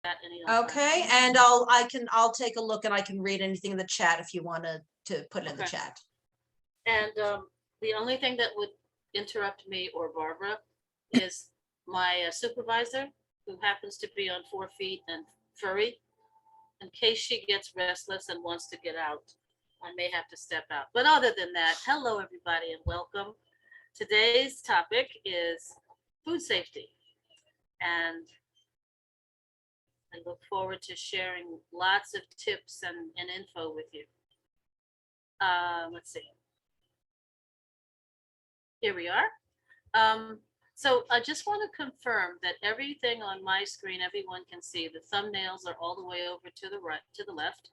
Got any Okay, alternatives? and I'll take a look and I can read anything in the chat if you want to put it in the Okay. chat. And the only thing that would interrupt me or Barbara is my supervisor, who happens to be on 4 feet and furry. In case she gets restless and wants to get out, I may have to step out. But other than that, hello, everybody, and welcome. Today's topic is food safety. And I look forward to sharing lots of tips and info with you. Let's see. Here we are. So I just want to confirm that everything on my screen, everyone can see. The thumbnails are all the way over to the right, to the left,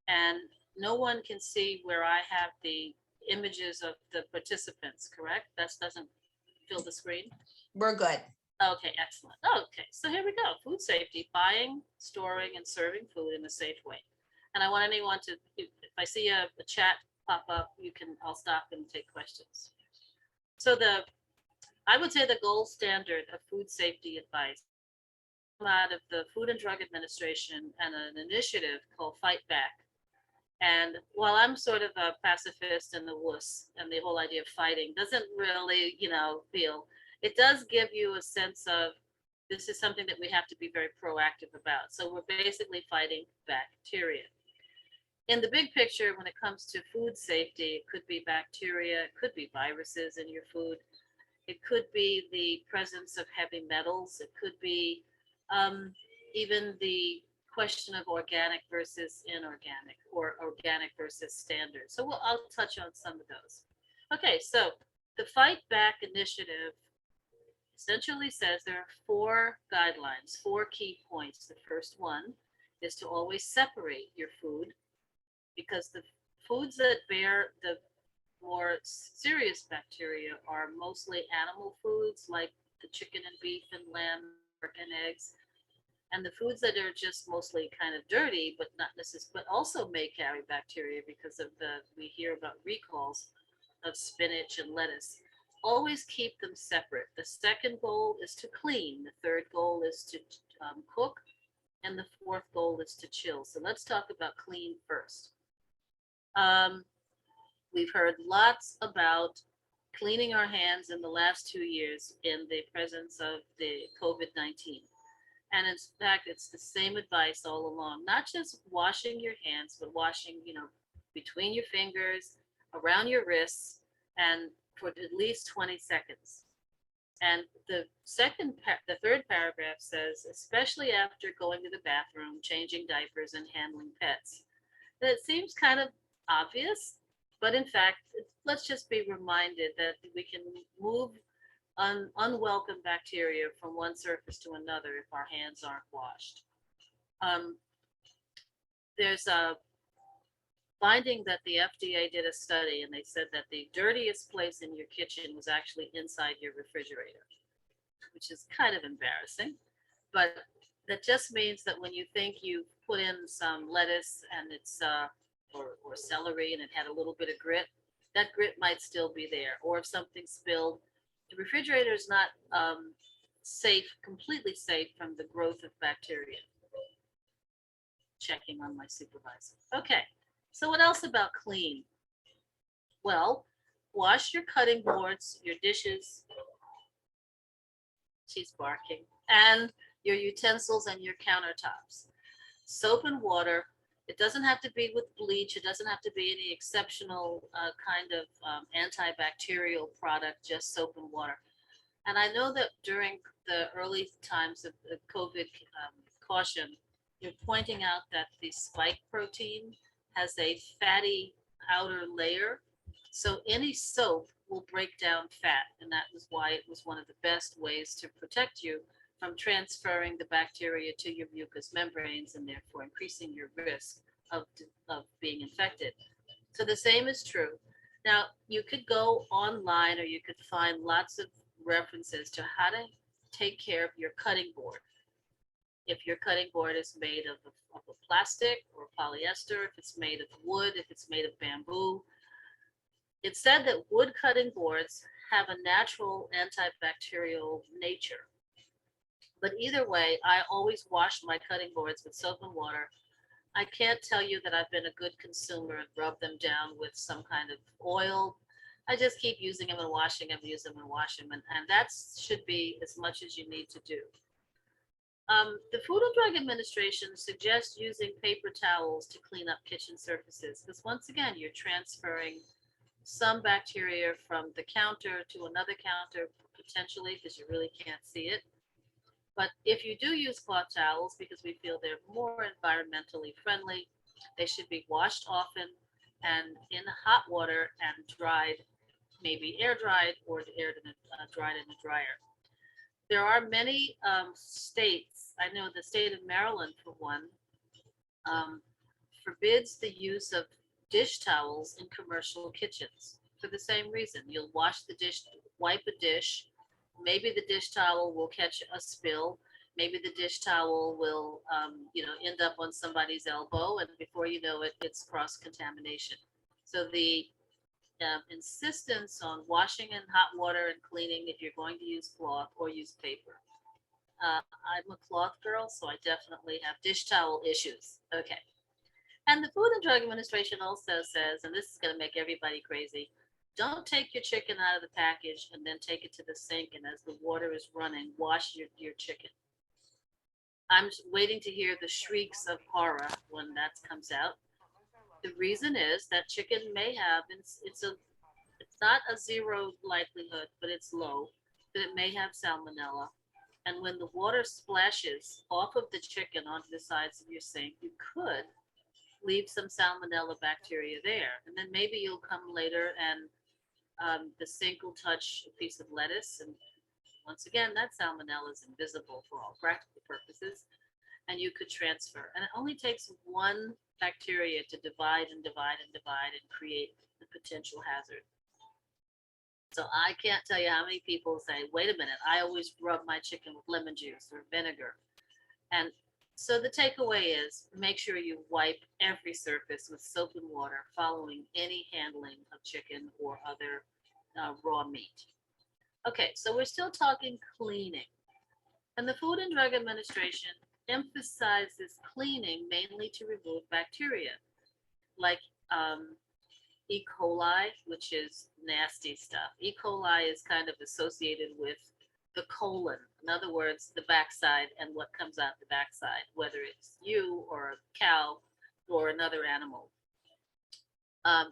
and no one can see where I have the images of the participants, correct? That doesn't fill the screen? We're good. Okay, excellent. Okay, so here we go. Food safety, buying, storing, and serving food in a safe way. And I want anyone to, if I see a chat pop up, I'll stop and take questions. So I would say the gold standard of food safety advice out of the Food and Drug Administration and an initiative called Fight Back. And while I'm sort of a pacifist and the wuss, and the whole idea of fighting doesn't really, feel, it does give you a sense of this is something that we have to be very proactive about. So we're basically fighting bacteria. In the big picture, when it comes to food safety, it could be bacteria, it could be viruses in your food, it could be the presence of heavy metals. It could be even the question of organic versus inorganic or organic versus standard. So I'll touch on some of those. Okay, so the Fight Back initiative essentially says there are 4 guidelines, 4 key points. The first one is to always separate your food because the foods that bear the more serious bacteria are mostly animal foods like the chicken and beef and lamb, pork and eggs. And the foods that are just mostly kind of dirty, but not necessarily, but also may carry bacteria because of we hear about recalls of spinach and lettuce. Always keep them separate. The second goal is to clean. The third goal is to cook. And the fourth goal is to chill. So let's talk about clean first. We've heard lots about cleaning our hands in the last 2 years in the presence of the COVID-19. And in fact, it's the same advice all along, not just washing your hands, but washing, between your fingers, around your wrists, and for at least 20 seconds. And the third paragraph says, especially after going to the bathroom, changing diapers, and handling pets. That it seems kind of obvious, but in fact, let's just be reminded that we can move unwelcome bacteria from one surface to another if our hands aren't washed. There's a finding that the FDA did a study and they said that the dirtiest place in your kitchen was actually inside your refrigerator, which is kind of embarrassing. But that just means that when you think you've put in some lettuce and it's or celery and it had a little bit of grit, that grit might still be there. Or if something spilled, the refrigerator is not completely safe from the growth of bacteria. Checking on my supervisor. Okay, so what else about clean? Well, wash your cutting boards, your dishes. She's barking. And your utensils and your countertops. Soap and water. It doesn't have to be with bleach. It doesn't have to be any exceptional kind of antibacterial product, just soap and water. And I know that during the early times of the COVID caution, you're pointing out that the spike protein has a fatty outer layer. So any soap will break down fat. And that was why it was one of the best ways to protect you from transferring the bacteria to your mucous membranes and therefore increasing your risk of being infected. So the same is true. Now, you could go online or you could find lots of references to how to take care of your cutting board. If your cutting board is made of a plastic or polyester, if it's made of wood, if it's made of bamboo. It's said that wood cutting boards have a natural antibacterial nature. But either way, I always wash my cutting boards with soap and water. I can't tell you that I've been a good consumer and rub them down with some kind of oil. I just keep using them and washing them, use them and wash them, and that should be as much as you need to do. The Food and Drug Administration suggests using paper towels to clean up kitchen surfaces because once again, you're transferring some bacteria from the counter to another counter potentially because you really can't see it. But if you do use cloth towels, because we feel they're more environmentally friendly, they should be washed often and in hot water and dried, maybe air dried or dried in a dryer. There are many states, I know the state of Maryland, for one, um, forbids the use of dish towels in commercial kitchens for the same reason. You'll wash the dish, wipe a dish. Maybe the dish towel will catch a spill. Maybe the dish towel will, end up on somebody's elbow, and before you know it, it's cross contamination. So the insistence on washing in hot water and cleaning if you're going to use cloth or use paper. I'm a cloth girl, so I definitely have dish towel issues. Okay. And the Food and Drug Administration also says, and this is going to make everybody crazy, don't take your chicken out of the package and then take it to the sink. And as the water is running, wash your chicken. I'm waiting to hear the shrieks of horror when that comes out. The reason is that chicken may have, it's not a zero likelihood, but it's low, that it may have salmonella. And when the water splashes off of the chicken onto the sides of your sink, you could leave some salmonella bacteria there. And then maybe you'll come later and the sink will touch a piece of lettuce. And once again, that salmonella is invisible for all practical purposes. And you could transfer. And it only takes one bacteria to divide and divide and divide and create the potential hazard. So I can't tell you how many people say, wait a minute, I always rub my chicken with lemon juice or vinegar. And so the takeaway is make sure you wipe every surface with soap and water following any handling of chicken or other raw meat. Okay, so we're still talking cleaning. And the Food and Drug Administration emphasizes cleaning mainly to remove bacteria like E. coli, which is nasty stuff. E. coli is kind of associated with the colon. In other words, the backside and what comes out the backside, whether it's you or a cow or another animal.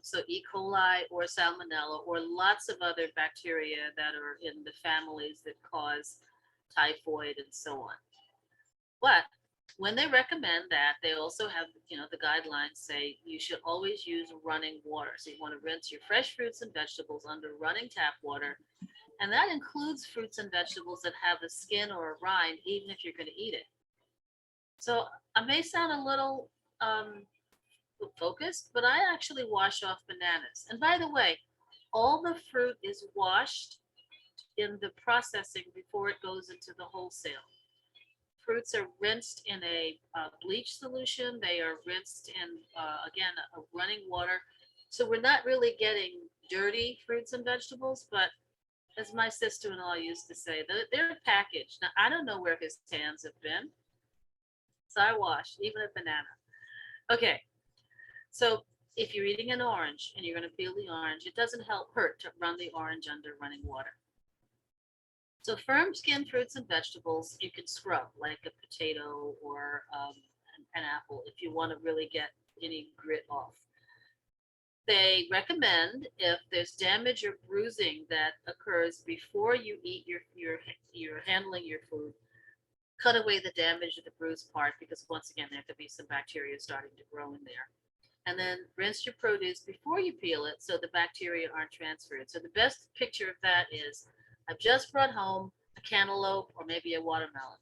So E. coli or salmonella or lots of other bacteria that are in the families that cause typhoid and so on. But when they recommend that, they also have, the guidelines say you should always use running water. So you want to rinse your fresh fruits and vegetables under running tap water. And that includes fruits and vegetables that have a skin or a rind, even if you're going to eat it. So I may sound a little focused, but I actually wash off bananas. And by the way, all the fruit is washed in the processing before it goes into the wholesale. Fruits are rinsed in a bleach solution. They are rinsed in, again, a running water. So we're not really getting dirty fruits and vegetables, but as my sister-in-law used to say, they're packaged. Now, I don't know where his hands have been. So I wash, even a banana. Okay, so if you're eating an orange and you're going to peel the orange, it doesn't hurt to run the orange under running water. So firm skinned fruits and vegetables, you can scrub like a potato or an apple if you want to really get any grit off. They recommend if there's damage or bruising that occurs before you eat you're handling your food, cut away the damage of the bruised part because once again there could be some bacteria starting to grow in there. And then rinse your produce before you peel it so the bacteria aren't transferred. So the best picture of that is I've just brought home a cantaloupe or maybe a watermelon.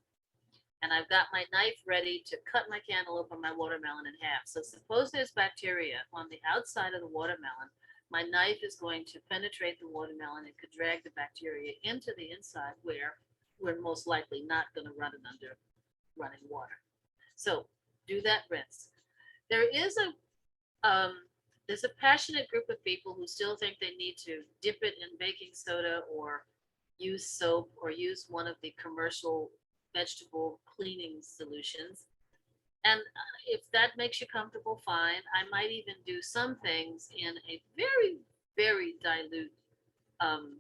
And I've got my knife ready to cut my cantaloupe or my watermelon in half. So suppose there's bacteria on the outside of the watermelon. My knife is going to penetrate the watermelon and could drag the bacteria into the inside where we're most likely not going to run it under running water. So do that rinse. There's a passionate group of people who still think they need to dip it in baking soda or use soap or use one of the commercial vegetable cleaning solutions. And if that makes you comfortable, fine. I might even do some things in a very, very dilute um,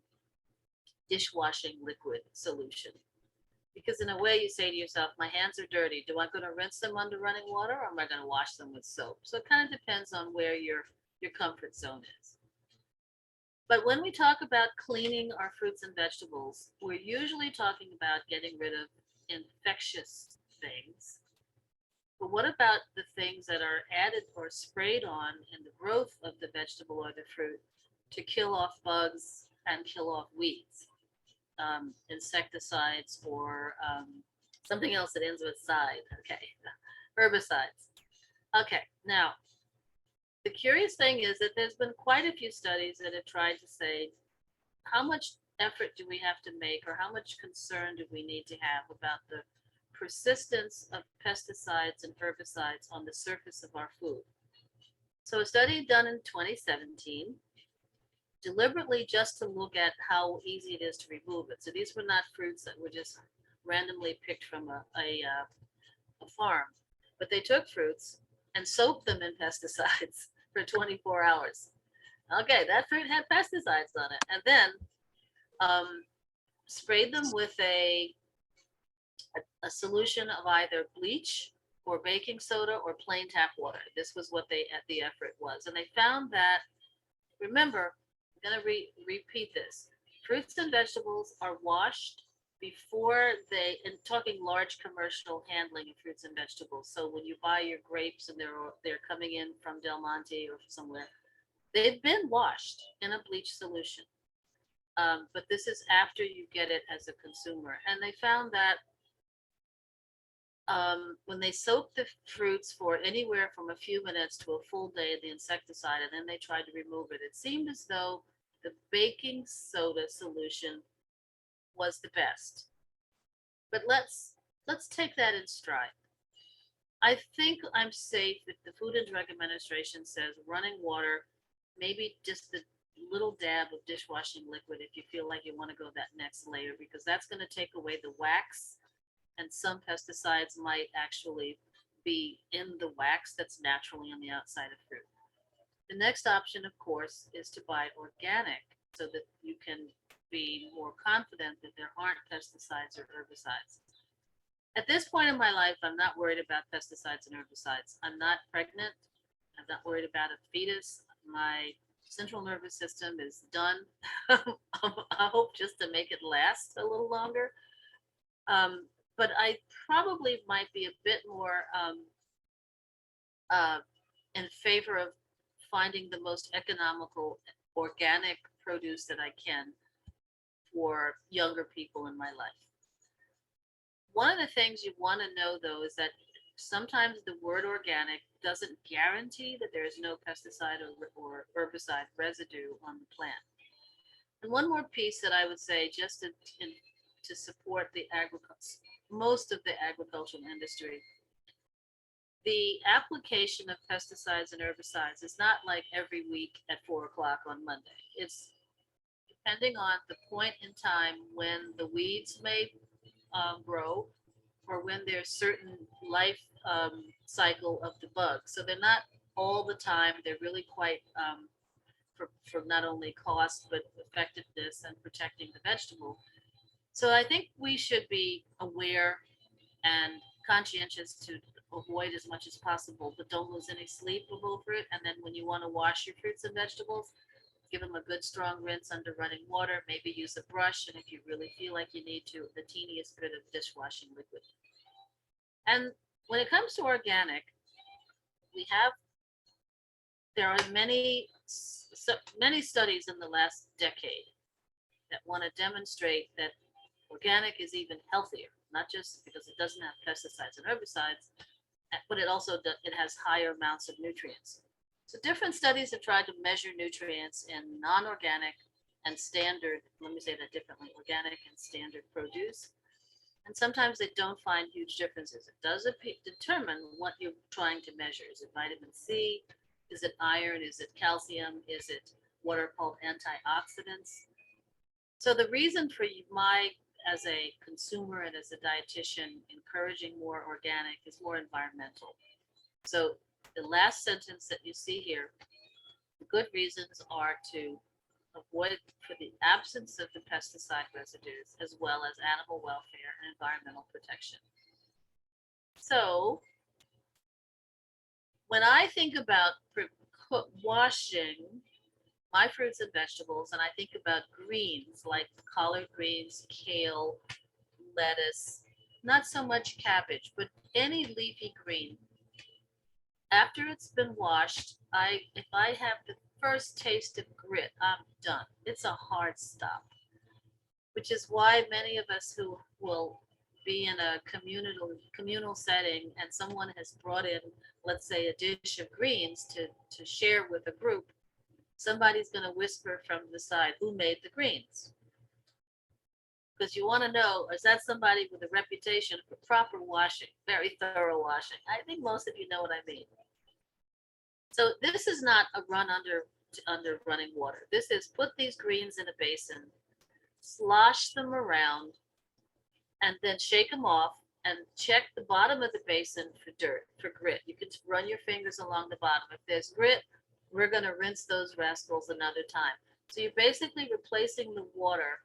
dishwashing liquid solution. Because in a way, you say to yourself, my hands are dirty. Do I going to rinse them under running water, or am I going to wash them with soap? So it kind of depends on where your comfort zone is. But when we talk about cleaning our fruits and vegetables, we're usually talking about getting rid of infectious things. But what about the things that are added or sprayed on in the growth of the vegetable or the fruit to kill off bugs and kill off weeds? Insecticides or something else that ends with side. Okay, herbicides. Okay, now the curious thing is that there's been quite a few studies that have tried to say how much effort do we have to make, or how much concern do we need to have about the persistence of pesticides and herbicides on the surface of our food. So a study done in 2017 deliberately just to look at how easy it is to remove it. So these were not fruits that were just randomly picked from a farm, but they took fruits and soaked them in pesticides for 24 hours. Okay, that fruit had pesticides on it, and then sprayed them with a solution of either bleach or baking soda or plain tap water. This was what the effort was, and they found that. Remember, I'm going to repeat this. Fruits and vegetables are washed before and talking large commercial handling of fruits and vegetables. So when you buy your grapes and they're coming in from Del Monte or somewhere, they've been washed in a bleach solution. But this is after you get it as a consumer. And they found that when they soaked the fruits for anywhere from a few minutes to a full day of the insecticide, and then they tried to remove it, it seemed as though the baking soda solution was the best. But let's take that in stride. I think I'm safe if the Food and Drug Administration says running water, maybe just a little dab of dishwashing liquid if you feel like you want to go that next layer, because that's going to take away the wax, and some pesticides might actually be in the wax that's naturally on the outside of fruit. The next option, of course, is to buy organic so that you can be more confident that there aren't pesticides or herbicides. At this point in my life, I'm not worried about pesticides and herbicides. I'm not pregnant. I'm not worried about a fetus. My central nervous system is done. I hope just to make it last a little longer. But I probably might be a bit more in favor of finding the most economical organic produce that I can for younger people in my life. One of the things you want to know, though, is that sometimes the word organic doesn't guarantee that there is no pesticide or herbicide residue on the plant. And one more piece that I would say, just to support the most of the agricultural industry, the application of pesticides and herbicides is not like every week at 4 o'clock on Monday. It's depending on the point in time when the weeds may grow, or when there's certain life cycle of the bug. So they're not all the time. They're really quite for not only cost but effectiveness and protecting the vegetable. So I think we should be aware and conscientious to avoid as much as possible, but don't lose any sleep over it. And then when you want to wash your fruits and vegetables, give them a good strong rinse under running water, maybe use a brush, and if you really feel like you need to, the teeniest bit of dishwashing liquid. And when it comes to organic, there are many studies in the last decade that want to demonstrate that organic is even healthier, not just because it doesn't have pesticides and herbicides, but it has higher amounts of nutrients. So different studies have tried to measure nutrients in non-organic and standard, let me say that differently, organic and standard produce. And sometimes they don't find huge differences. It does determine what you're trying to measure. Is it vitamin C? Is it iron? Is it calcium? Is it what are called antioxidants? So the reason for my as a consumer and as a dietitian, encouraging more organic is more environmental. So the last sentence that you see here, the good reasons are to avoid for the absence of the pesticide residues as well as animal welfare and environmental protection. So when I think about washing my fruits and vegetables, and I think about greens like collard greens, kale, lettuce, not so much cabbage, but any leafy green. After it's been washed, if I have the first taste of grit, I'm done. It's a hard stop, which is why many of us who will be in a communal setting and someone has brought in, let's say, a dish of greens to share with a group, somebody's going to whisper from the side, who made the greens? Because you want to know, is that somebody with a reputation for proper washing, very thorough washing? I think most of you know what I mean. So this is not a run under running water. This is put these greens in a basin, slosh them around, and then shake them off and check the bottom of the basin for dirt, for grit. You can run your fingers along the bottom. If there's grit, we're going to rinse those rascals another time. So you're basically replacing the water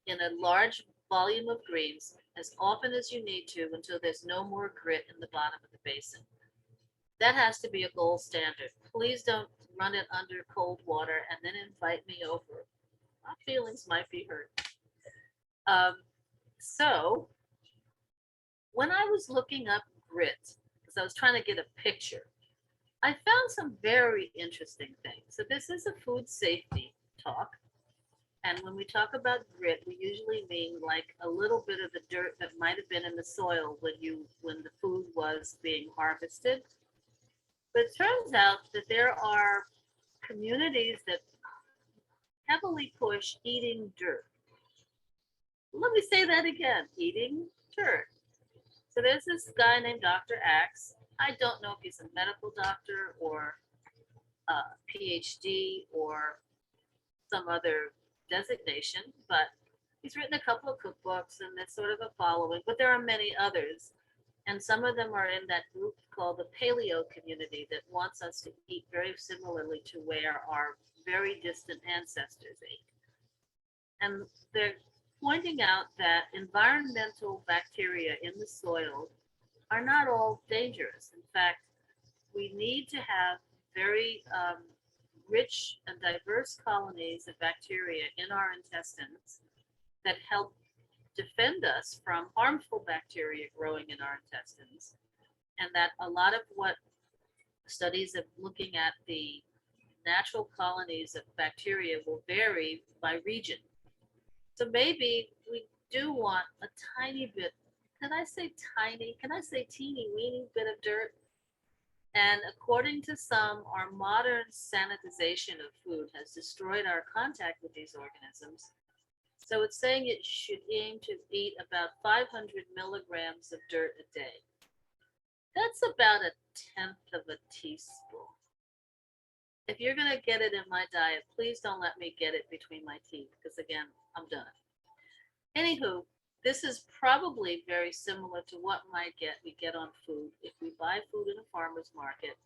in a large volume of greens as often as you need to until there's no more grit in the bottom of the basin. That has to be a gold standard. Please don't run it under cold water and then invite me over. My feelings might be hurt. So when I was looking up grit, because I was trying to get a picture, I found some very interesting things. So this is a food safety talk. And when we talk about grit, we usually mean like a little bit of the dirt that might have been in the soil when the food was being harvested. But it turns out that there are communities that heavily push eating dirt. Let me say that again, eating dirt. So there's this guy named Dr. Axe. I don't know if he's a medical doctor or a PhD or some other designation, but he's written a couple of cookbooks and that's sort of a following, but there are many others. And some of them are in that group called the paleo community that wants us to eat very similarly to where our very distant ancestors ate. And they're pointing out that environmental bacteria in the soil are not all dangerous. In fact, we need to have very rich and diverse colonies of bacteria in our intestines that help defend us from harmful bacteria growing in our intestines. And that a lot of what studies of looking at the natural colonies of bacteria will vary by region. So maybe we do want a tiny bit, can I say tiny? Can I say teeny weeny bit of dirt? And according to some, our modern sanitization of food has destroyed our contact with these organisms. So it's saying it should aim to eat about 500 milligrams of dirt a day. That's about a tenth of a teaspoon. If you're going to get it in my diet, please don't let me get it between my teeth, because again, I'm done. Anywho, this is probably very similar to what we get on food if we buy food in a farmer's market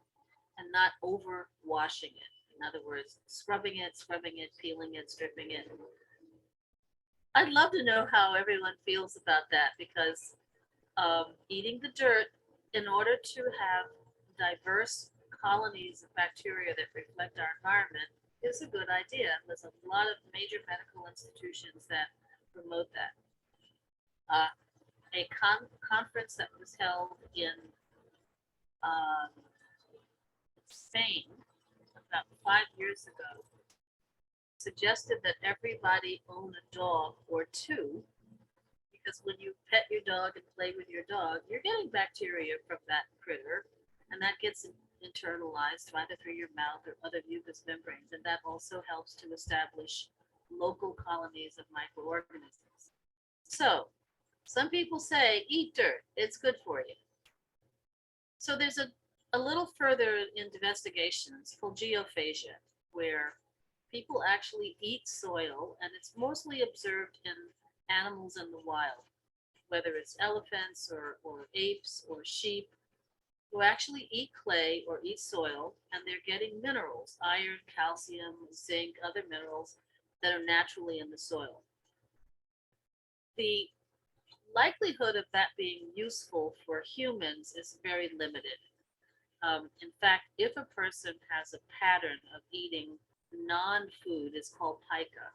and not over washing it. In other words, scrubbing it, peeling it, stripping it. I'd love to know how everyone feels about that, because eating the dirt in order to have diverse colonies of bacteria that reflect our environment is a good idea. There's a lot of major medical institutions that promote that. A conference that was held in Spain about 5 years ago suggested that everybody own a dog or two, because when you pet your dog and play with your dog, you're getting bacteria from that critter, and that gets internalized either through your mouth or other mucous membranes, and that also helps to establish local colonies of microorganisms. So some people say eat dirt, it's good for you. So there's a little further in investigations called geophagia, where people actually eat soil, and it's mostly observed in animals in the wild, whether it's elephants or apes or sheep, who actually eat clay or eat soil, and they're getting minerals, iron, calcium, zinc, other minerals that are naturally in the soil. The likelihood of that being useful for humans is very limited. In fact, if a person has a pattern of eating non-food, it's called pica,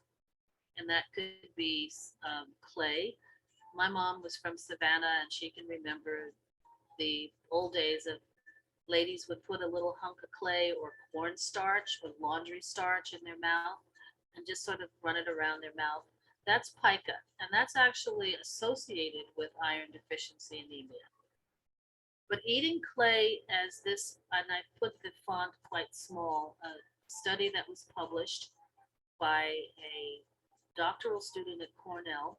and that could be clay. My mom was from Savannah, and she can remember the old days of ladies would put a little hunk of clay or cornstarch or laundry starch in their mouth and just sort of run it around their mouth. That's pica, and that's actually associated with iron deficiency anemia. But eating clay as this, and I put the font quite small, a study that was published by a doctoral student at Cornell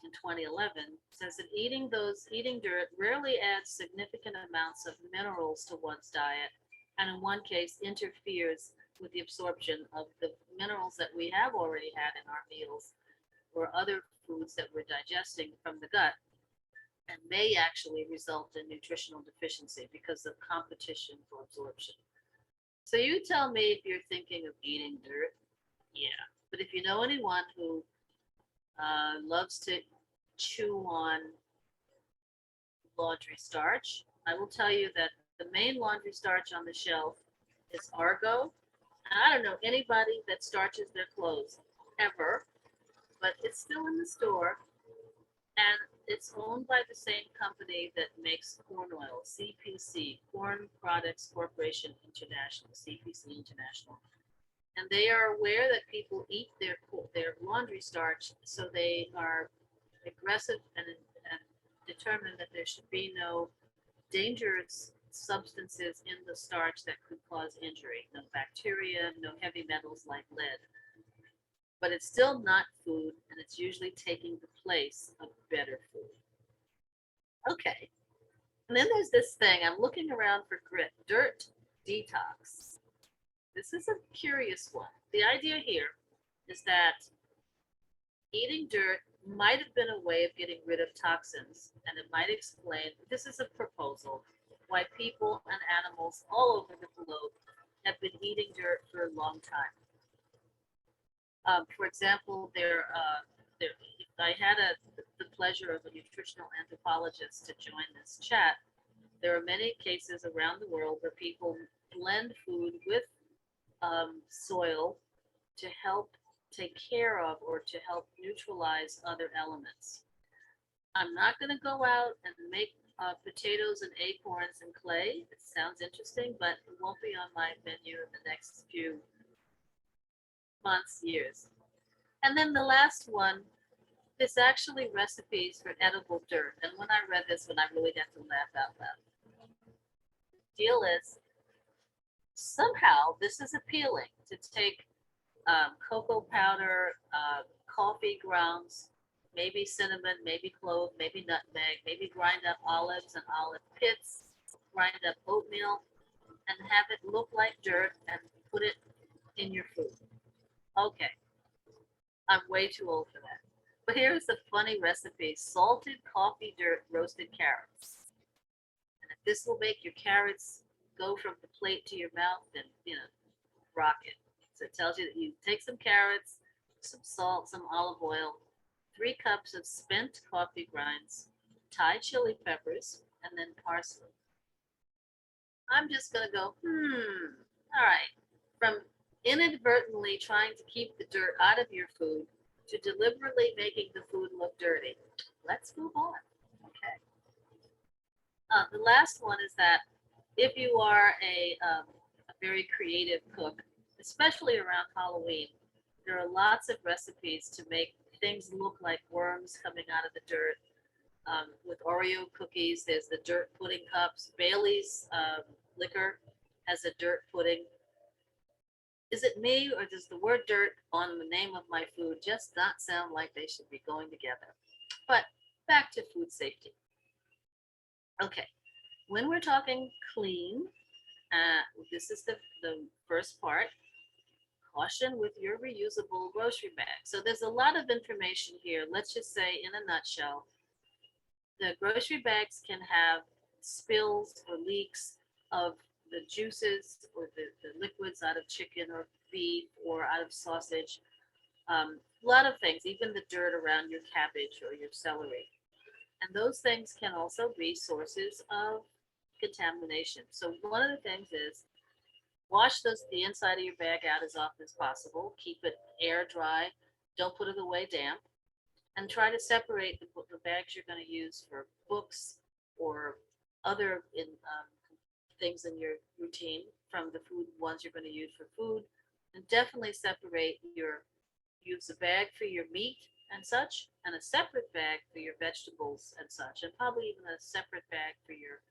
in 2011 says that eating dirt rarely adds significant amounts of minerals to one's diet, and in one case interferes with the absorption of the minerals that we have already had in our meals or other foods that we're digesting from the gut, and may actually result in nutritional deficiency because of competition for absorption. So you tell me if you're thinking of eating dirt. Yeah. But if you know anyone who loves to chew on laundry starch, I will tell you that the main laundry starch on the shelf is Argo. And I don't know anybody that starches their clothes ever, but it's still in the store, and it's owned by the same company that makes corn oil, CPC, Corn Products Corporation International, CPC International. And they are aware that people eat their laundry starch, so they are aggressive and determined that there should be no dangerous substances in the starch that could cause injury, no bacteria, no heavy metals like lead. But it's still not food, and it's usually taking the place of better food. Okay. And then there's this thing, I'm looking around for grit, dirt detox. This is a curious one. The idea here is that eating dirt might have been a way of getting rid of toxins, and it might explain this is a proposal why people and animals all over the globe have been eating dirt for a long time. For example, I had the pleasure of a nutritional anthropologist to join this chat. There are many cases around the world where people blend food with soil to help take care of or to help neutralize other elements. I'm not going to go out and make potatoes and acorns and clay. It sounds interesting, but it won't be on my menu in the next few months, years. And then the last one is actually recipes for edible dirt. And when I read this one, I really had to laugh out loud. Deal is somehow this is appealing to take cocoa powder, coffee grounds, maybe cinnamon, maybe clove, maybe nutmeg, maybe grind up olives and olive pits, grind up oatmeal, and have it look like dirt and put it in your food. Okay, I'm way too old for that. But here's a funny recipe: salted coffee dirt roasted carrots. And if this will make your carrots go from the plate to your mouth, then, rock it. So it tells you that you take some carrots, some salt, some olive oil, 3 cups of spent coffee grinds, Thai chili peppers, and then parsley. I'm just going to go, all right. From inadvertently trying to keep the dirt out of your food to deliberately making the food look dirty. Let's move on. Okay. The last one is that if you are a very creative cook, especially around Halloween, there are lots of recipes to make things look like worms coming out of the dirt. With Oreo cookies, there's the dirt pudding cups. Bailey's liquor has a dirt pudding. Is it me, or does the word dirt on the name of my food just not sound like they should be going together? But back to food safety. Okay, when we're talking clean, this is the first part, caution with your reusable grocery bag. So there's a lot of information here. Let's just say in a nutshell, the grocery bags can have spills or leaks of the juices or the liquids out of chicken or beef or out of sausage. A lot of things, even the dirt around your cabbage or your celery. And those things can also be sources of contamination. So one of the things is wash the inside of your bag out as often as possible. Keep it air dry. Don't put it away damp. And try to separate the bags you're going to use for books or other things in your routine from the food ones you're going to use for food. And definitely separate use a bag for your meat and such, and a separate bag for your vegetables and such, and probably even a separate bag for your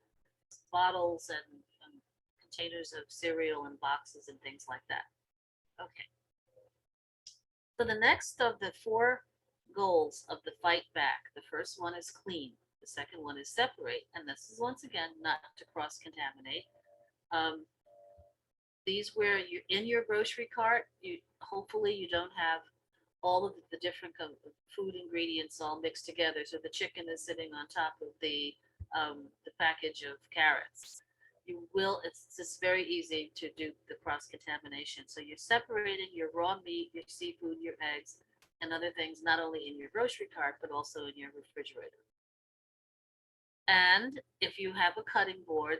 bottles and containers of cereal and boxes and things like that. Okay. So the next of the four goals of the fight back, the first one is clean. The second one is separate. And this is once again not to cross contaminate. These where you're in your grocery cart, you hopefully you don't have all of the different food ingredients all mixed together. So the chicken is sitting on top of the package of carrots. You will, it's just very easy to do the cross contamination. So you're separating your raw meat, your seafood, your eggs, and other things, not only in your grocery cart, but also in your refrigerator. And if you have a cutting board,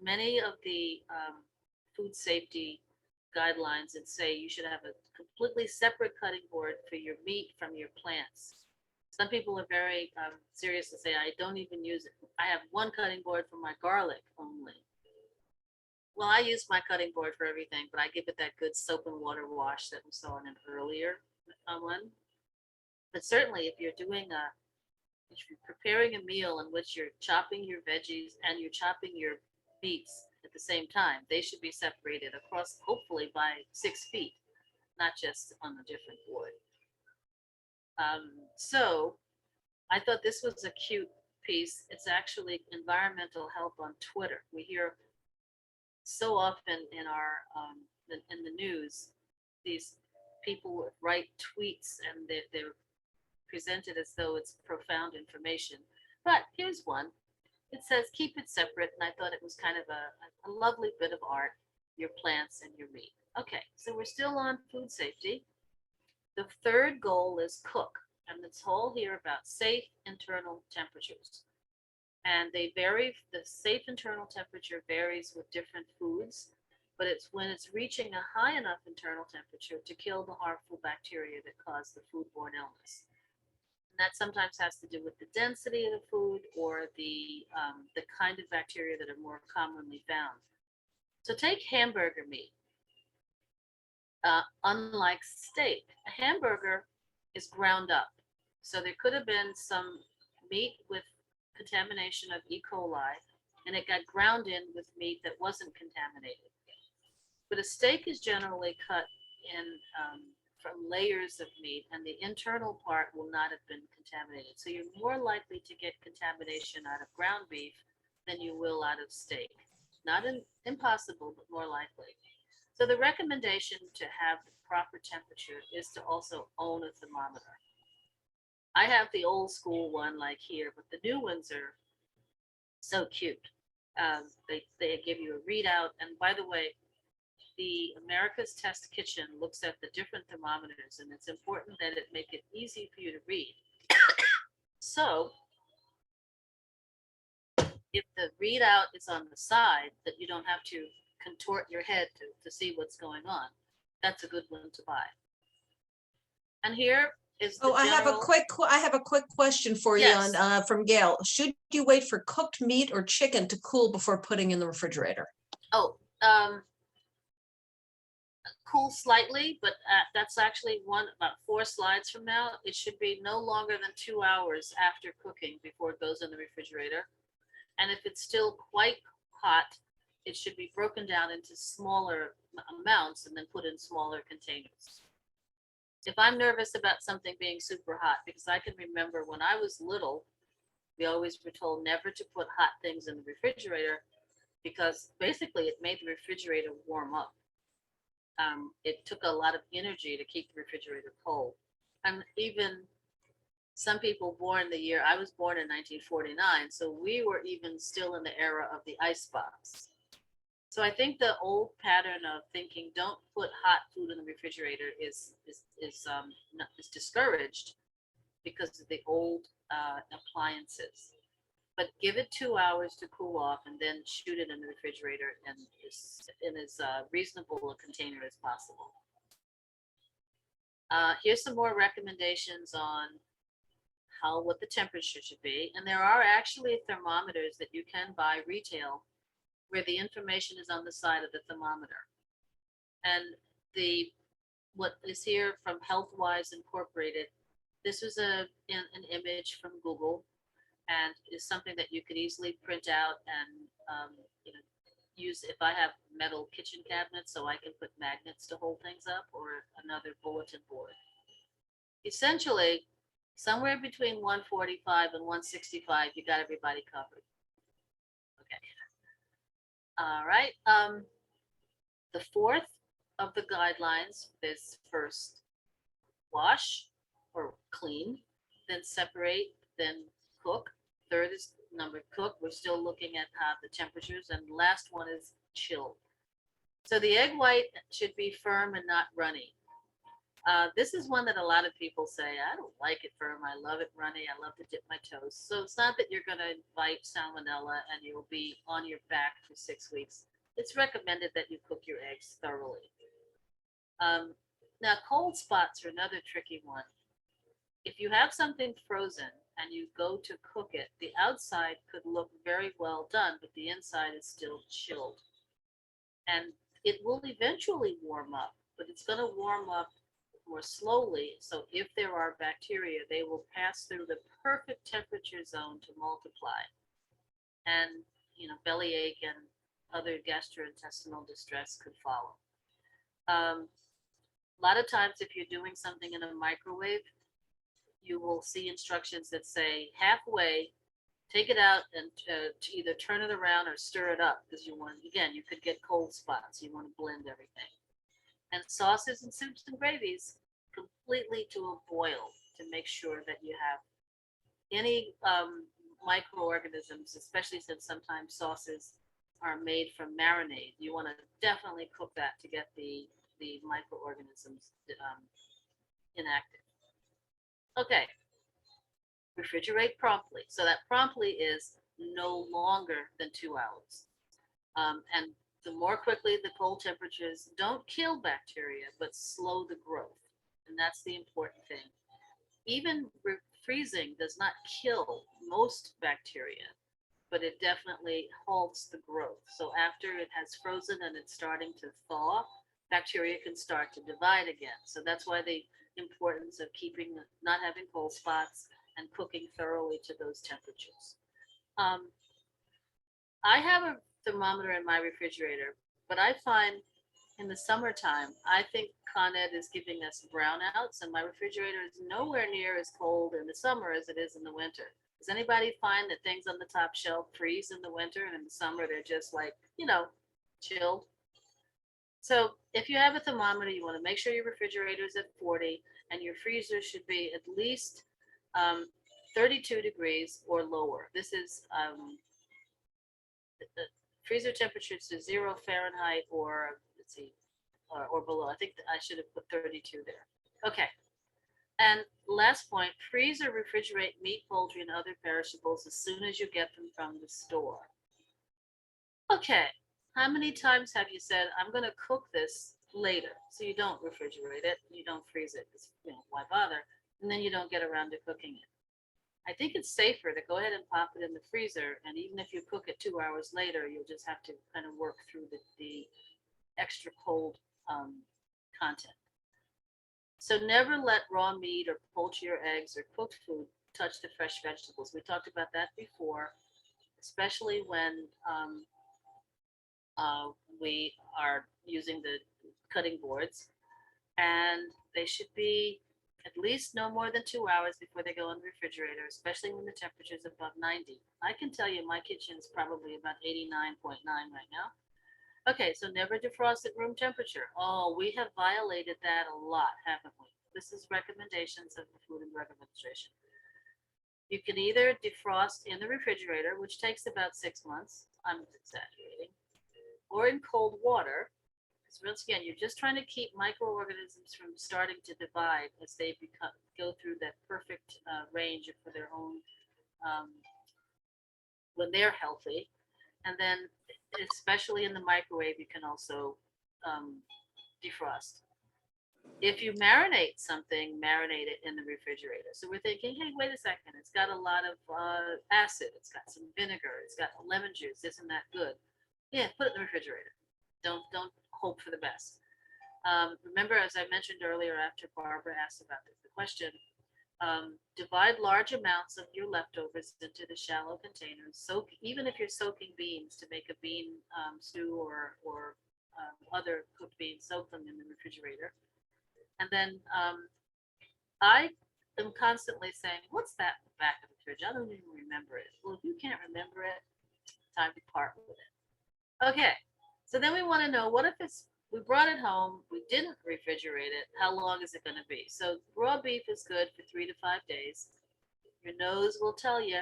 many of the food safety guidelines that say you should have a completely separate cutting board for your meat from your plants. Some people are very serious and say, I don't even use it. I have one cutting board for my garlic only. Well, I use my cutting board for everything, but I give it that good soap and water wash that we saw in an earlier one. But certainly if you're preparing a meal in which you're chopping your veggies and you're chopping your meats at the same time, they should be separated across, hopefully by 6 feet, not just on a different board. So I thought this was a cute piece. It's actually environmental health on Twitter. We hear so often in our in the news, these people write tweets and they're presented as though it's profound information. But here's one. It says, keep it separate. And I thought it was kind of a lovely bit of art, your plants and your meat. Okay, so we're still on food safety. The third goal is cook. And it's all here about safe internal temperatures. And they vary, the safe internal temperature varies with different foods, but it's when it's reaching a high enough internal temperature to kill the harmful bacteria that cause the foodborne illness. That sometimes has to do with the density of the food or the kind of bacteria that are more commonly found. So take hamburger meat. Unlike steak, a hamburger is ground up. So there could have been some meat with contamination of E. coli, and it got ground in with meat that wasn't contaminated. But a steak is generally cut in from layers of meat, and the internal part will not have been contaminated. So you're more likely to get contamination out of ground beef than you will out of steak. Not impossible, but more likely. So the recommendation to have the proper temperature is to also own a thermometer. I have the old school one like here, but the new ones are so cute. They give you a readout, and by the way, the America's Test Kitchen looks at the different thermometers, and it's important that it make it easy for you to read. So if the readout is on the side, that you don't have to contort your head to see what's going on, that's a good one to buy. And here is the I have a quick question for you Yes. on from Gail. Should you wait for cooked meat or chicken to cool before putting in the refrigerator? Oh, cool slightly, but that's actually about 4 slides from now. It should be no longer than 2 hours after cooking before it goes in the refrigerator. And if it's still quite hot, it should be broken down into smaller amounts and then put in smaller containers. If I'm nervous about something being super hot, because I can remember when I was little, we always were told never to put hot things in the refrigerator because basically it made the refrigerator warm up. It took a lot of energy to keep the refrigerator cold. And even some people born the year I was born in 1949, so we were even still in the era of the icebox. So I think the old pattern of thinking don't put hot food in the refrigerator is discouraged because of the old appliances. But give it 2 hours to cool off and then shoot it in the refrigerator in as reasonable a container as possible. Here's some more recommendations on what the temperature should be. And there are actually thermometers that you can buy retail where the information is on the side of the thermometer. And the what is here from Healthwise Incorporated, this was an image from Google and is something that you could easily print out and you know, use if I have metal kitchen cabinets so I can put magnets to hold things up or another bulletin board. Essentially, somewhere between 145 and 165, you got everybody covered. Okay. All right. The fourth of the guidelines is first wash or clean, then separate, then cook. Third is number cook. We're still looking at the temperatures. And the last one is chill. So the egg white should be firm and not runny. This is one that a lot of people say, I don't like it firm. I love it runny. I love to dip my toes. So it's not that you're going to invite salmonella and you'll be on your back for 6 weeks. It's recommended that you cook your eggs thoroughly. Now, cold spots are another tricky one. If you have something frozen and you go to cook it, the outside could look very well done, but the inside is still chilled. And it will eventually warm up, but it's going to warm up more slowly. So if there are bacteria, they will pass through the perfect temperature zone to multiply. And, bellyache and other gastrointestinal distress could follow. A lot of times, if you're doing something in a microwave, you will see instructions that say halfway, take it out and to either turn it around or stir it up because you could get cold spots. You want to blend everything. And sauces and soups and gravies completely to a boil to make sure that you have any microorganisms, especially since sometimes sauces are made from marinade. You want to definitely cook that to get the microorganisms inactive. Okay, refrigerate promptly. So that promptly is no longer than 2 hours. And the more quickly the cold temperatures don't kill bacteria, but slow the growth. And that's the important thing. Even freezing does not kill most bacteria, but it definitely halts the growth. So after it has frozen and it's starting to thaw, bacteria can start to divide again. So that's why the importance of not having cold spots and cooking thoroughly to those temperatures. I have a thermometer in my refrigerator, but I find in the summertime, I think Con Ed is giving us brownouts, and my refrigerator is nowhere near as cold in the summer as it is in the winter. Does anybody find that things on the top shelf freeze in the winter, and in the summer they're just like, chilled? So if you have a thermometer, you want to make sure your refrigerator is at 40, and your freezer should be at least 32 degrees or lower. This is the freezer temperature to 0 Fahrenheit or let's see, or below. I think I should have put 32 there. Okay. And last point, freeze or refrigerate meat, poultry, and other perishables as soon as you get them from the store. Okay. How many times have you said, I'm going to cook this later? So you don't refrigerate it, you don't freeze it. Why bother? And then you don't get around to cooking it. I think it's safer to go ahead and pop it in the freezer. And even if you cook it 2 hours later, you'll just have to kind of work through the extra cold content. So never let raw meat or poultry or eggs or cooked food touch the fresh vegetables. We talked about that before, especially when we are using the cutting boards. And they should be at least no more than 2 hours before they go in the refrigerator, especially when the temperature is above 90. I can tell you my kitchen is probably about 89.9 right now. Okay, so never defrost at room temperature. Oh, we have violated that a lot, haven't we? This is recommendations of the Food and Drug Administration. You can either defrost in the refrigerator, which takes about 6 months. I'm exaggerating, or in cold water. Because once again, you're just trying to keep microorganisms from starting to divide as they go through that perfect range for their own um, when they're healthy. And then, especially in the microwave, you can also defrost. If you marinate something, marinate it in the refrigerator. So we're thinking, hey, wait a second, it's got a lot of acid, it's got some vinegar, it's got lemon juice, isn't that good? Yeah, put it in the refrigerator. Don't hope for the best. Remember, as I mentioned earlier, after Barbara asked about the question, divide large amounts of your leftovers into the shallow containers. Soak, even if you're soaking beans to make a bean stew or other cooked beans, soak them in the refrigerator. And then I am constantly saying, what's that in the back of the fridge? I don't even remember it. Well, if you can't remember it, time to part with it. Okay, so then we want to know, what if we brought it home, we didn't refrigerate it, how long is it going to be? So raw beef is good for 3 to 5 days. Your nose will tell you.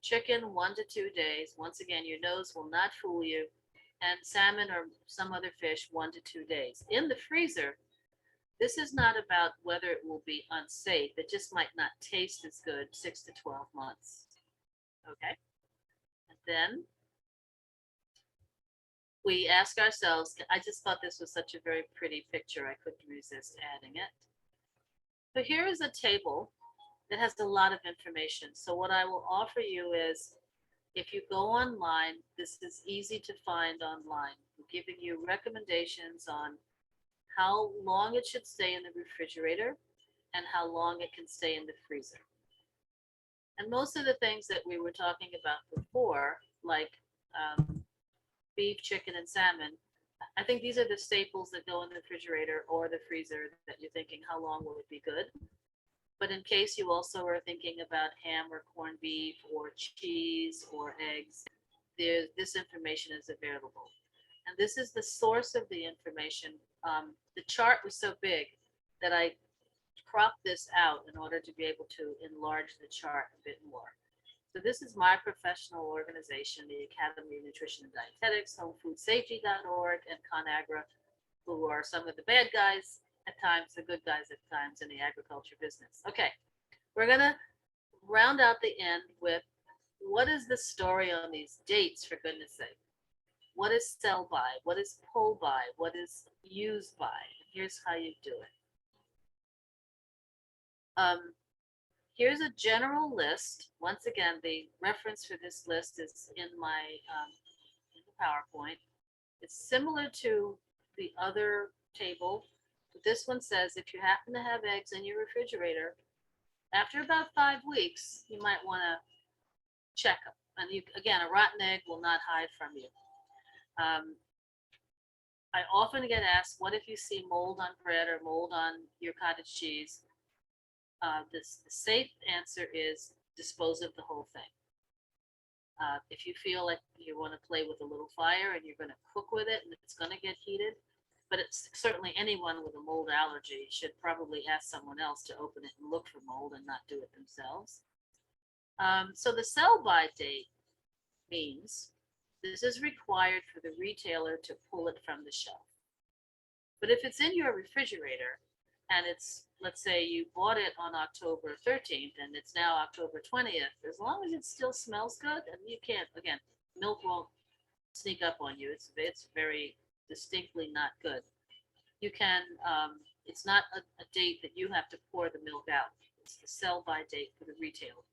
Chicken, 1 to 2 days. Once again, your nose will not fool you. And salmon or some other fish, 1 to 2 days. In the freezer, this is not about whether it will be unsafe. It just might not taste as good 6 to 12 months. Okay. And then we ask ourselves, I just thought this was such a very pretty picture, I couldn't resist adding it. So here is a table that has a lot of information. So what I will offer you is, if you go online, this is easy to find online. We're giving you recommendations on how long it should stay in the refrigerator and how long it can stay in the freezer. And most of the things that we were talking about before, like beef, chicken, and salmon, I think these are the staples that go in the refrigerator or the freezer that you're thinking, how long will it be good? But in case you also are thinking about ham or corned beef or cheese or eggs, this information is available. And this is the source of the information. The chart was so big that I cropped this out in order to be able to enlarge the chart a bit more. So this is my professional organization, the Academy of Nutrition and Dietetics, HomeFoodSafety.org, and ConAgra, who are some of the bad guys at times, the good guys at times in the agriculture business. Okay, we're gonna round out the end with, what is the story on these dates, for goodness sake? What is sell by? What is pull by? What is use by? Here's how you do it. Here's a general list. Once again, the reference for this list is in my in the PowerPoint. It's similar to the other table, but this one says if you happen to have eggs in your refrigerator, after about 5 weeks, you might want to check them. And you, again, a rotten egg will not hide from you. I often get asked, what if you see mold on bread or mold on your cottage cheese? The safe answer is dispose of the whole thing. If you feel like you want to play with a little fire and you're going to cook with it and it's going to get heated, but it's certainly, anyone with a mold allergy should probably ask someone else to open it and look for mold and not do it themselves. So the sell by date means this is required for the retailer to pull it from the shelf. But if it's in your refrigerator and it's, let's say you bought it on October 13th and it's now October 20th, as long as it still smells good, and you can't, again, milk won't sneak up on you. It's very distinctly not good. You can, it's not a date that you have to pour the milk out. It's the sell by date for the retailer.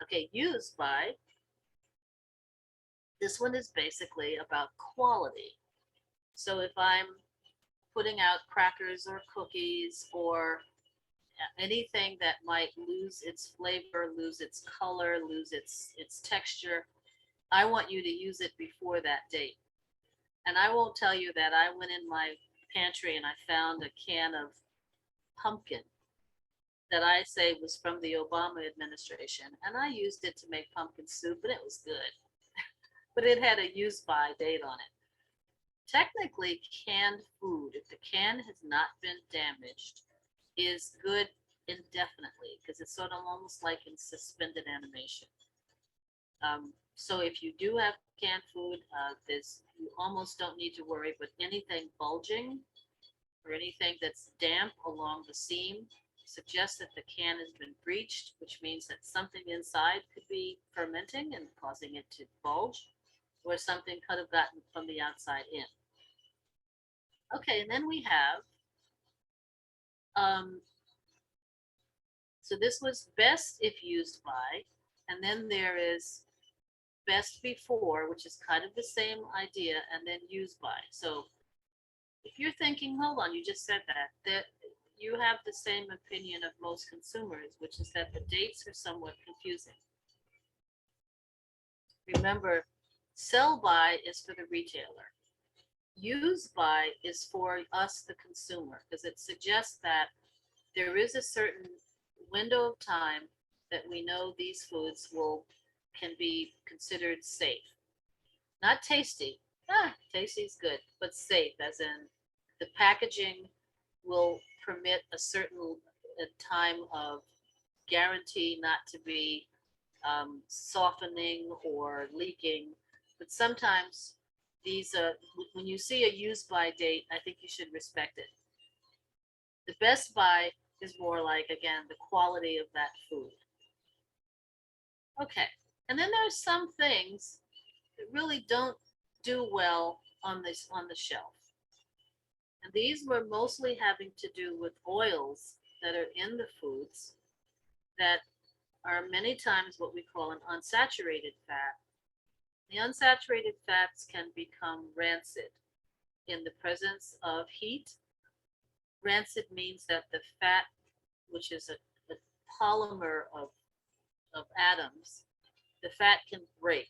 Okay, use by. This one is basically about quality. So if I'm putting out crackers or cookies or anything that might lose its flavor, lose its color, lose its texture, I want you to use it before that date. And I won't tell you that I went in my pantry and I found a can of pumpkin that I say was from the Obama administration, and I used it to make pumpkin soup, and it was good. But it had a use by date on it. technically canned food, if the can has not been damaged, is good indefinitely because it's sort of almost like in suspended animation. So if you do have canned food, there's you almost don't need to worry, but anything bulging or anything that's damp along the seam suggests that the can has been breached, which means that something inside could be fermenting and causing it to bulge, or something could have gotten from the outside in. Okay, and then we have, um, so this was best if used by, and then there is best before, which is kind of the same idea, and then used by. So if you're thinking, hold on, you just said that you have the same opinion of most consumers, which is that the dates are somewhat confusing. Remember, sell by is for the retailer. Use by is for us, the consumer, because it suggests that there is a certain window of time that we know these foods will can be considered safe. Not tasty. Tasty's good, but safe, as in the packaging will permit a certain time of guarantee not to be softening or leaking. But sometimes these, when you see a use by date, I think you should respect it. The best buy is more like, again, the quality of that food. Okay. And then there's some things that really don't do well on the shelf. And these were mostly having to do with oils that are in the foods that are many times what we call an unsaturated fat. The unsaturated fats can become rancid in the presence of heat. Rancid means that the fat, which is a polymer of atoms, the fat can break.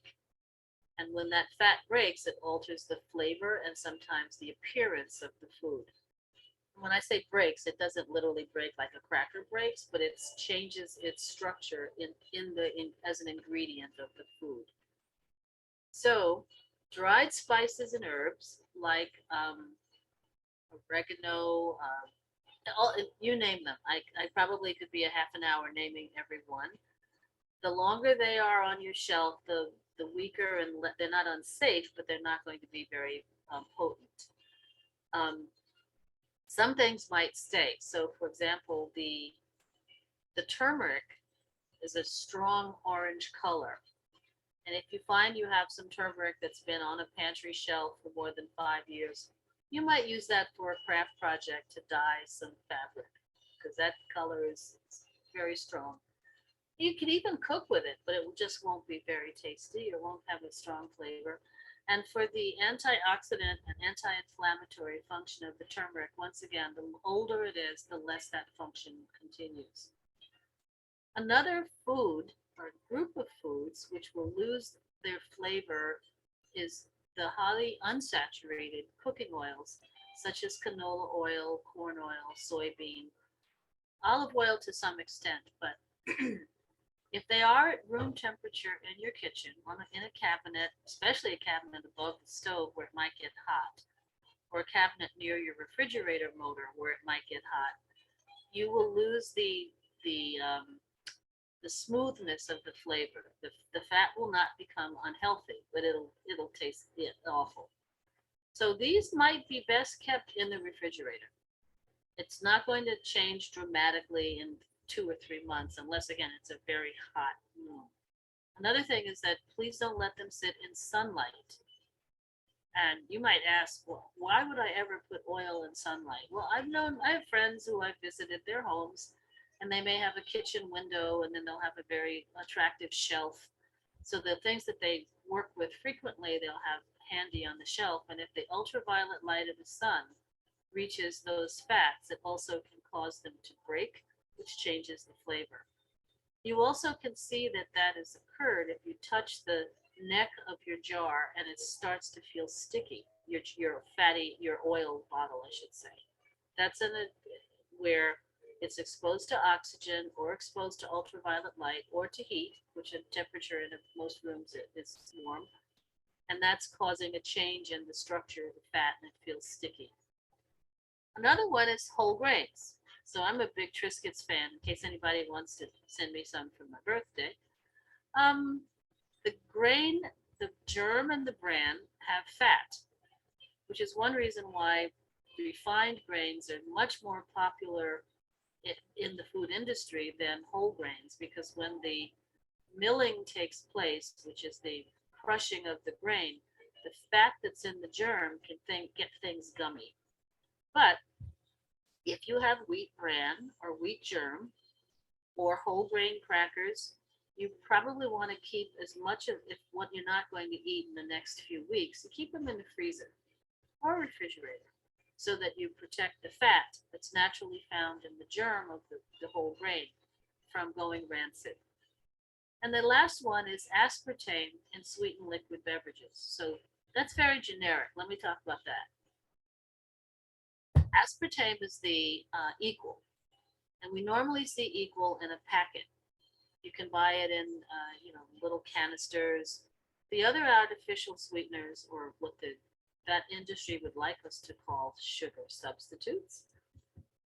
And when that fat breaks, it alters the flavor and sometimes the appearance of the food. When I say breaks, it doesn't literally break like a cracker breaks, but it changes its structure as an ingredient of the food. So, dried spices and herbs like oregano, you name them. I probably could be a half an hour naming every one. The longer they are on your shelf, the weaker and they're not unsafe, but they're not going to be very potent. Um, some things might stay. So, for example, the turmeric is a strong orange color. And if you find you have some turmeric that's been on a pantry shelf for more than 5 years, you might use that for a craft project to dye some fabric because that color is very strong. You can even cook with it, but it just won't be very tasty. It won't have a strong flavor. And for the antioxidant and anti-inflammatory function of the turmeric, once again, the older it is, the less that function continues. Another food or group of foods which will lose their flavor is the highly unsaturated cooking oils, such as canola oil, corn oil, soybean, olive oil to some extent, but if they are at room temperature in your kitchen, in a cabinet, especially a cabinet above the stove where it might get hot, or a cabinet near your refrigerator motor where it might get hot, you will lose the smoothness of the flavor. The fat will not become unhealthy, but it'll taste awful. So these might be best kept in the refrigerator. It's not going to change dramatically in 2 or 3 months, unless again it's a very hot room. Another thing is that please don't let them sit in sunlight. And you might ask, well, why would I ever put oil in sunlight? Well, I have friends who I've visited their homes, and they may have a kitchen window, and then they'll have a very attractive shelf. So the things that they work with frequently, they'll have handy on the shelf. And if the ultraviolet light of the sun reaches those fats, it also can cause them to break, which changes the flavor. You also can see that that has occurred if you touch the neck of your jar and it starts to feel sticky. Your oil bottle, I should say. That's where it's exposed to oxygen or exposed to ultraviolet light or to heat, which at temperature in most rooms is warm. and that's causing a change in the structure of the fat and it feels sticky. Another one is whole grains. So I'm a big Triscuits fan in case anybody wants to send me some for my birthday. Um, the grain, the germ and the bran have fat, which is one reason why refined grains are much more popular in the food industry than whole grains, because when the milling takes place, which is the crushing of the grain, the fat that's in the germ can get things gummy. But if you have wheat bran or wheat germ or whole grain crackers, you probably want to keep as much of if what you're not going to eat in the next few weeks, you keep them in the freezer or refrigerator so that you protect the fat that's naturally found in the germ of the whole grain from going rancid. And the last one is aspartame in sweetened liquid beverages. So that's very generic. Let me talk about that. Aspartame is the equal, and we normally see equal in a packet. You can buy it in, little canisters. The other artificial sweeteners, or what that industry would like us to call sugar substitutes.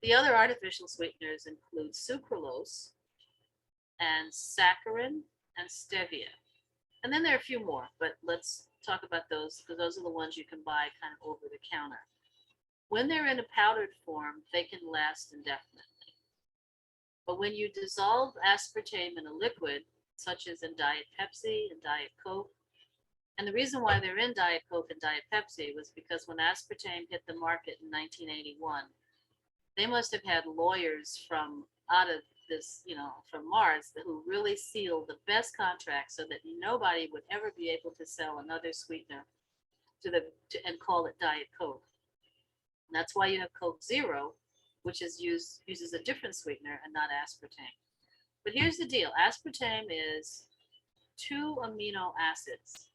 The other artificial sweeteners include sucralose and saccharin and stevia. And then there are a few more, but let's talk about those because those are the ones you can buy kind of over the counter. When they're in a powdered form, they can last indefinitely. But when you dissolve aspartame in a liquid, such as in Diet Pepsi and Diet Coke, and the reason why they're in Diet Coke and Diet Pepsi was because when aspartame hit the market in 1981, they must have had lawyers from out of this, from Mars, who really sealed the best contracts so that nobody would ever be able to sell another sweetener and call it Diet Coke. And that's why you have Coke Zero, which uses a different sweetener and not aspartame. But here's the deal: aspartame is 2 amino acids,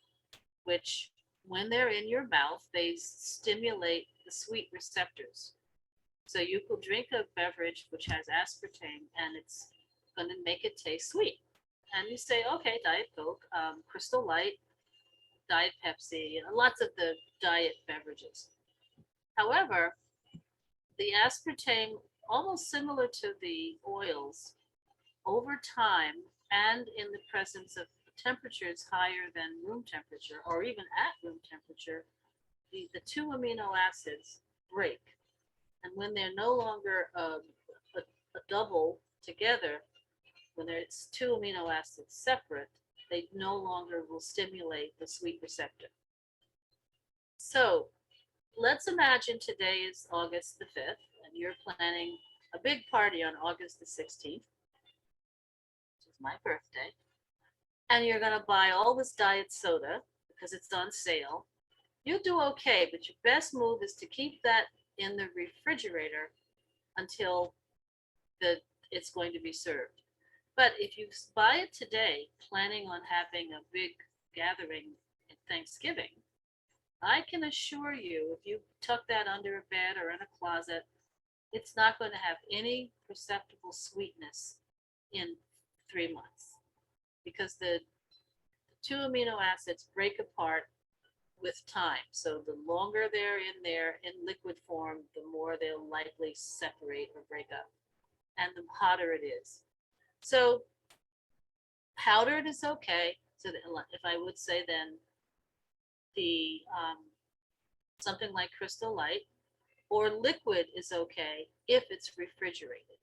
which, when they're in your mouth, they stimulate the sweet receptors. So you could drink a beverage which has aspartame, and it's going to make it taste sweet. And you say, okay, Diet Coke, Crystal Light, Diet Pepsi, lots of the diet beverages. However, the aspartame, almost similar to the oils, over time and in the presence of temperatures higher than room temperature or even at room temperature, the 2 amino acids break. And when they're no longer a double together, when it's 2 amino acids separate, they no longer will stimulate the sweet receptor. So let's imagine today is August the 5th, and you're planning a big party on August the 16th, which is my birthday, and you're going to buy all this diet soda because it's on sale. You'll do okay, but your best move is to keep that in the refrigerator until it's going to be served. But if you buy it today, planning on having a big gathering at Thanksgiving, I can assure you, if you tuck that under a bed or in a closet, it's not going to have any perceptible sweetness in 3 months, because the 2 amino acids break apart with time. So the longer they're in there in liquid form, the more they'll likely separate or break up, and the hotter it is. So powdered is okay. So if I would say then the something like Crystal Light, or liquid is okay if it's refrigerated.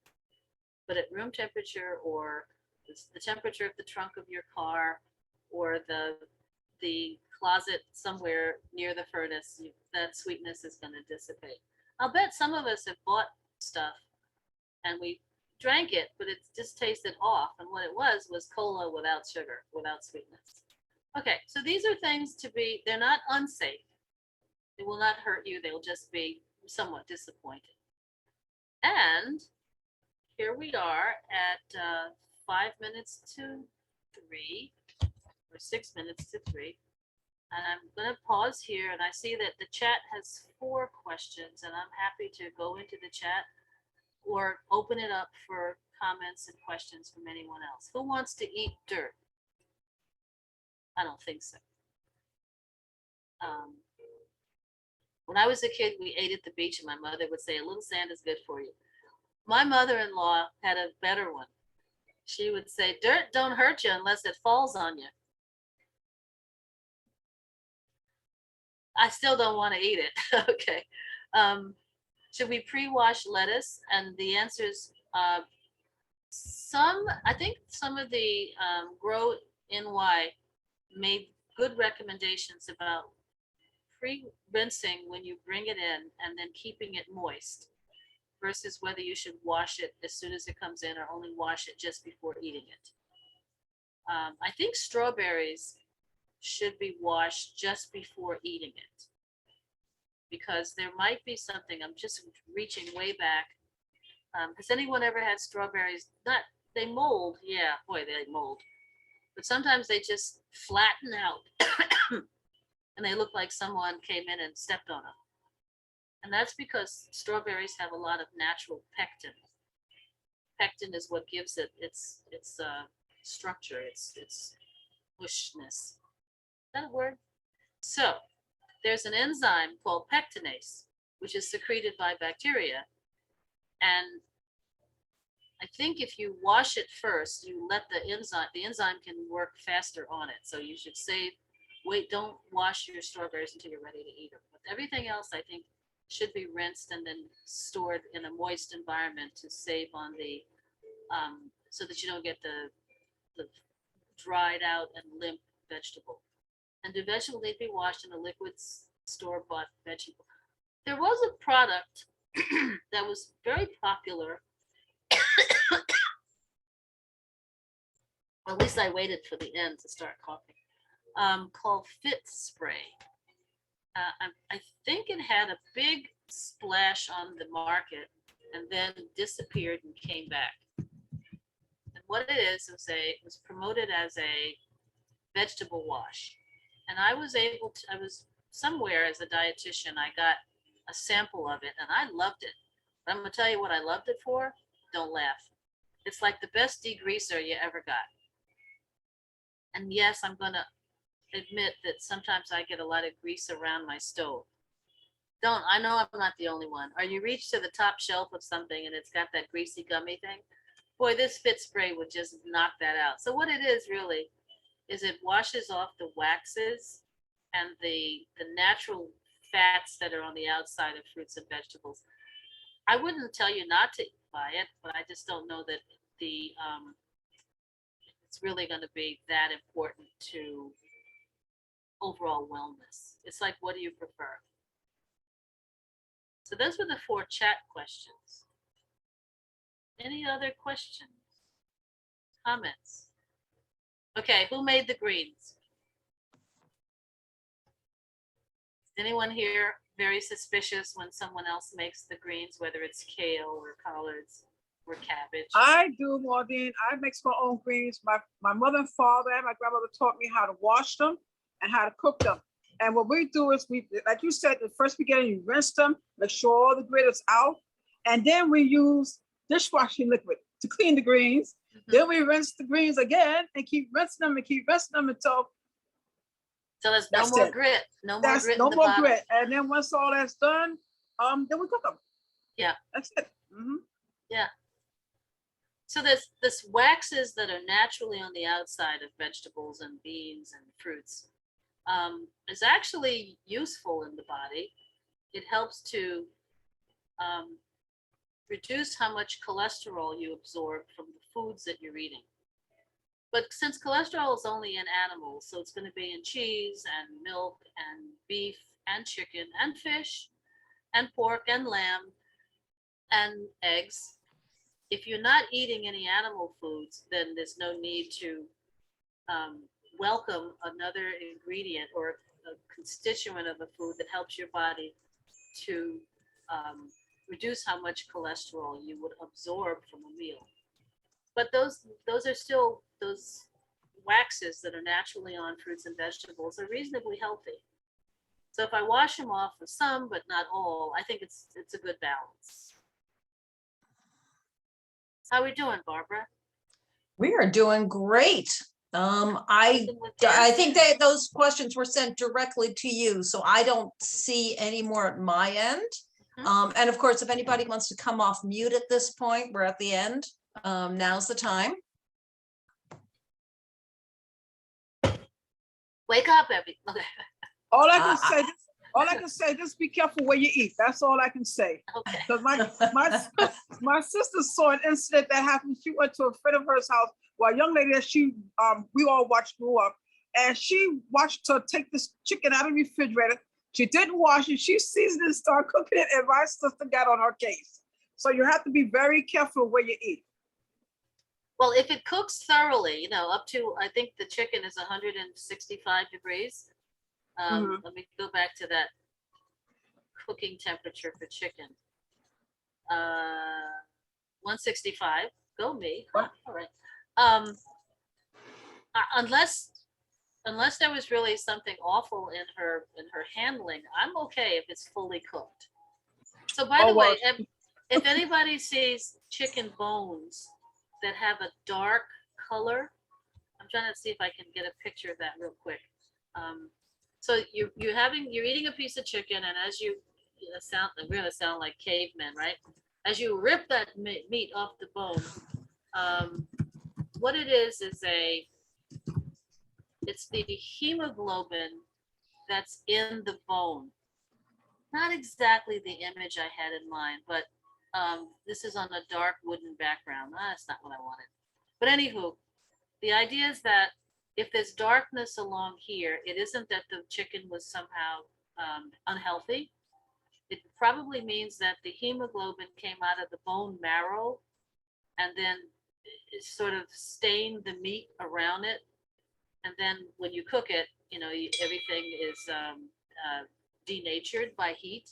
But at room temperature, or the temperature of the trunk of your car, or the closet somewhere near the furnace, that sweetness is going to dissipate. I'll bet some of us have bought stuff and we drank it, but it just tasted off. And what it was cola without sugar, without sweetness. Okay, so these are things they're not unsafe. They will not hurt you. They'll just be somewhat disappointing. And here we are at 5 minutes to 3, or 6 minutes to 3. And I'm going to pause here, and I see that the chat has 4 questions, and I'm happy to go into the chat or open it up for comments and questions from anyone else. Who wants to eat dirt? I don't think so. When I was a kid, we ate at the beach, and my mother would say, "A little sand is good for you." My mother-in-law had a better one. She would say, "Dirt don't hurt you unless it falls on you." I still don't want to eat it. Okay. Um, should we pre-wash lettuce? And the answer is I think some of the Grow NY made good recommendations about pre-rinsing when you bring it in and then keeping it moist versus whether you should wash it as soon as it comes in or only wash it just before eating it. I think strawberries should be washed just before eating it because there might be something. I'm just reaching way back. Has anyone ever had strawberries? Not they mold, yeah, boy, they mold. But sometimes they just flatten out and they look like someone came in and stepped on them. And that's because strawberries have a lot of natural pectin. Pectin is what gives it its structure, its mushness. Is that a word? So there's an enzyme called pectinase, which is secreted by bacteria. And I think if you wash it first, you let the enzyme can work faster on it. So you should don't wash your strawberries until you're ready to eat them. But everything else, I think, should be rinsed and then stored in a moist environment to save on so that you don't get the dried out and limp vegetable. And do vegetables need to be washed in a liquid store-bought vegetable? There was a product that was very popular. At least I waited for the end to start coughing. Called Fit Spray. I think it had a big splash on the market and then disappeared and came back. And what it is it was promoted as a vegetable wash. And I was somewhere as a dietitian, I got a sample of it and I loved it. But I'm gonna tell you what I loved it for. Don't laugh. It's like the best degreaser you ever got. And yes, I'm gonna admit that sometimes I get a lot of grease around my stove. I know I'm not the only one. Or you reach to the top shelf of something and it's got that greasy gummy thing. Boy, this Fit Spray would just knock that out. So what it is really is it washes off the waxes and the natural fats that are on the outside of fruits and vegetables. I wouldn't tell you not to buy it, but I just don't know that it's really going to be that important to overall wellness. It's like, what do you prefer? So those were the 4 chat questions. Any other questions? Comments? Okay, who made the greens? Is anyone here very suspicious when someone else makes the greens, whether it's kale or collards or cabbage? I do, Maudene. I make my own greens. My mother and father and my grandmother taught me how to wash them and how to cook them. And what we do is like you said, the first beginning, you rinse them, make sure all the grit is out. And then we use dishwashing liquid to clean the greens. Mm-hmm. Then we rinse the greens again and keep rinsing them until there's no more grit. No more grit. No more grit. And then once all that's done, then we cook them. Yeah. That's it. Mm-hmm. Yeah. So this waxes that are naturally on the outside of vegetables and beans and fruits is actually useful in the body. It helps to reduce how much cholesterol you absorb from the foods that you're eating. But since cholesterol is only in animals, so it's going to be in cheese and milk and beef and chicken and fish and pork and lamb and eggs. If you're not eating any animal foods, then there's no need to welcome another ingredient or a constituent of a food that helps your body to reduce how much cholesterol you would absorb from a meal. But those are still, those waxes that are naturally on fruits and vegetables are reasonably healthy. So if I wash them off of some, but not all, I think it's a good balance. How are we doing, Barbara? We are doing great. I Something with I kids? think those questions were sent directly to you, so I don't see any more at my end. Mhm. And of course, if anybody wants to come off mute at this point, we're at the end. Now's the time. Wake up, every, okay, All I Uh, can say, all I can say, just be careful where you eat. That's all I can say. okay. Because my sister saw an incident that happened. She went to a friend of hers house, well, a young lady that we all watched grew up, and she watched her take this chicken out of the refrigerator. She didn't wash it. She seasoned it and started cooking it, and my sister got on her case. So you have to be very careful where you eat. Well, if it cooks thoroughly, you know, up to, I think the chicken is 165 degrees. Let me go back to that cooking temperature for chicken. 165, go me. Huh, all right. Unless there was really something awful in her handling, I'm okay if it's fully cooked. So by Oh, the way, well. if anybody sees chicken bones that have a dark color, I'm trying to see if I can get a picture of that real quick. So you're eating a piece of chicken, and as we're gonna sound like cavemen, right? As you rip that meat off the bone, what it is it's the hemoglobin that's in the bone. Not exactly the image I had in mind, but this is on a dark wooden background. That's not what I wanted. But anywho, the idea is that if there's darkness along here, it isn't that the chicken was somehow unhealthy. It probably means that the hemoglobin came out of the bone marrow and then it sort of stained the meat around it. And then when you cook it, you know, everything is denatured by heat.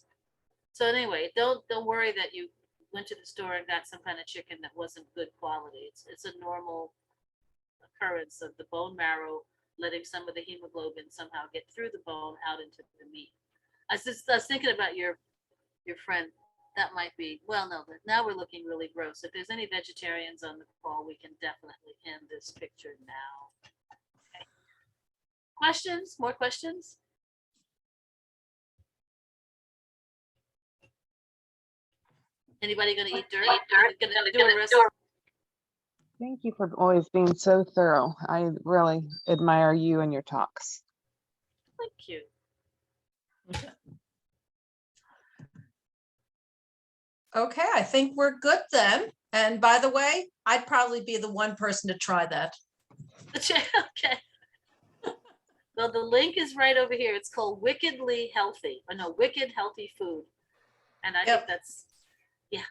So anyway, don't worry that you went to the store and got some kind of chicken that wasn't good quality. It's a normal occurrence of the bone marrow letting some of the hemoglobin somehow get through the bone out into the meat. I was thinking about your friend. That might be, well, no, but now we're looking really gross. If there's any vegetarians on the call, we can definitely end this picture now. Okay. Questions? More questions? Anybody gonna eat dirt? Gonna do a rest? Thank you for always being so thorough. I really admire you and your talks. Thank you. Okay, I think we're good then. And by the way, I'd probably be the one person to try that. Okay. Well, the link is right over here. It's called Wickedly Healthy. Oh no, Wicked Healthy Food. And I think that's, yeah.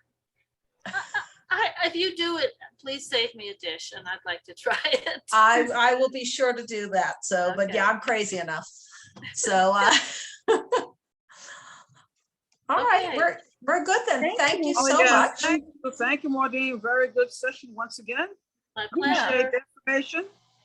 If you do it, please save me a dish and I'd like to try it. I will be sure to do that. So, but yeah, Okay. I'm crazy enough. So, all right, Okay. we're good then. Thank you Oh, so yes. much. Thank you, Maudene. Very good session once again. My pleasure. Appreciate the information.